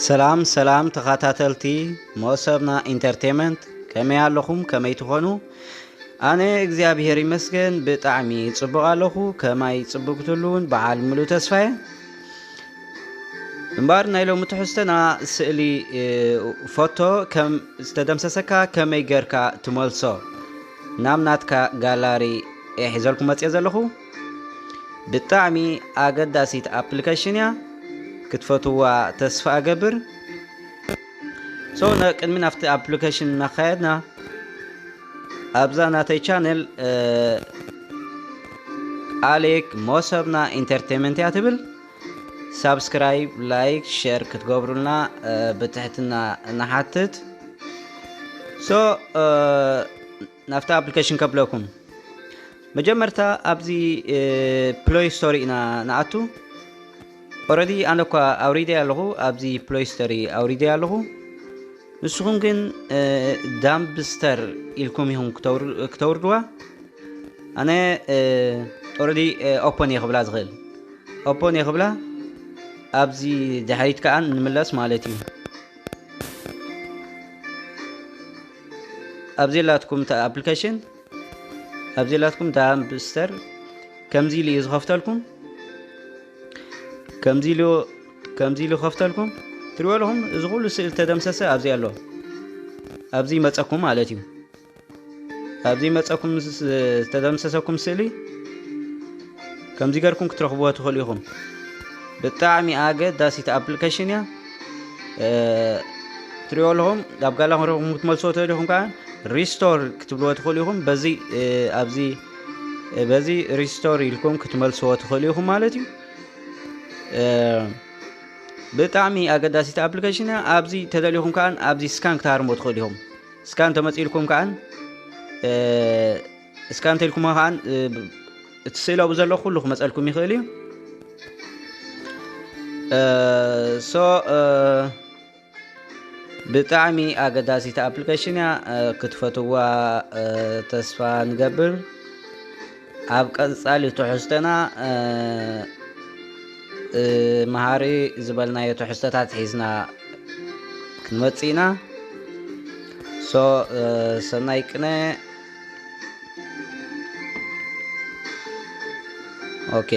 ሰላም ሰላም ተኸታተልቲ መሰብና ኢንተርቴይንመንት ከመይ ኣለኹም ከመይ ትኾኑ ኣነ እግዚአብሔር ይመስገን ብጣዕሚ ጽቡቕ ኣለኹ ከማይ ጽቡቕትሉን በዓል ሙሉእ ተስፋየ እምበር ናይ ሎሚ ትሕዝቶና ስእሊ ፎቶ ከም ዝተደምሰሰካ ከመይ ጌርካ ትመልሶ ናብ ናትካ ጋላሪ ሒዘልኩም መጽእ ዘለኹ ብጣዕሚ ኣገዳሲት ኣፕሊኬሽን እያ ክትፈትዋ ተስፋ ኣገብር ሶ ቅድሚ ናፍቲ ኣፕሊኬሽን ናኸድና ኣብዛ ናተይ ቻነል ኣሌክ መሰብና ኢንተርቴይንመንት እያ ትብል ሳብስክራይብ ላይክ ሼር ክትገብሩልና ብትሕትና ናሓትት ሶ ናፍቲ ኣፕሊኬሽን ከብለኩም መጀመርታ ኣብዚ ፕሌይ ስቶር ኢና ንኣቱ already ኣነኳ ኣውሪደ ኣለኹ ኣብዚ ፕሌይ ስቶር ኣውሪደ ኣለኹ ንስኹም ግን ዳምብስተር ኢልኩም ኢኹም ክተውርድዋ ኣነ already ኦፕን የኽብላ ዝኽእል ኦፕን የኽብላ ኣብዚ ድሕሪት ከዓ ንምለስ ማለት እዩ ኣብዚ ላትኩም ኣፕሊኬሽን ኣብዚ ላትኩም ዳምብስተር ከምዚ ኢሉ ዝኸፍተልኩም ከምዚ ኢሉ ኸፍተልኩም ትሪእዎ ኣለኹም እዚ ኩሉ ስእሊ ተደምሰሰ ኣብዚ ኣሎ ኣብዚ መፀኩም ማለት እዩ ኣብዚ መፀኩም ዝተደምሰሰኩም ስእሊ ከምዚ ገርኩም ክትረኽብዎ ትኽእሉ ኢኹም ብጣዕሚ ኣገዳሲት ኣፕሊኬሽን እያ ትሪእዎ ኣለኹም ኣብ ጋላኹም ክትመልስዎ ትኽእሉ ከዓ ሪስቶር ክትብልዎ ትኽእሉ ኢኹም በዚ ሪስቶር ኢልኩም ክትመልስዎ ትኽእሉ ኢኹም ማለት እዩ ብጣዕሚ ኣገዳሲት ኣፕሊኬሽን ኣብዚ ተደልይኹም ከዓ ኣብዚ ስካን ክታርሞ ትኽእሉ ኢኹም ስካን ተመፂልኩም ከዓ ስካን ተልኩም ከዓ እቲ ስእሊ ኣብኡ ዘሎ ኩሉ ክመፀልኩም ይኽእል እዩ ሶ ብጣዕሚ ኣገዳሲት ኣፕሊኬሽን እያ ክትፈትዋ ተስፋ ንገብር ኣብ ቀጻሊ ትሕዝቶና መሃሪ ዝበልናዮ ትሕዝቶታት ሒዝና ክንመጽእ ኢና ሶ ሰናይ ቅነ ኦኬ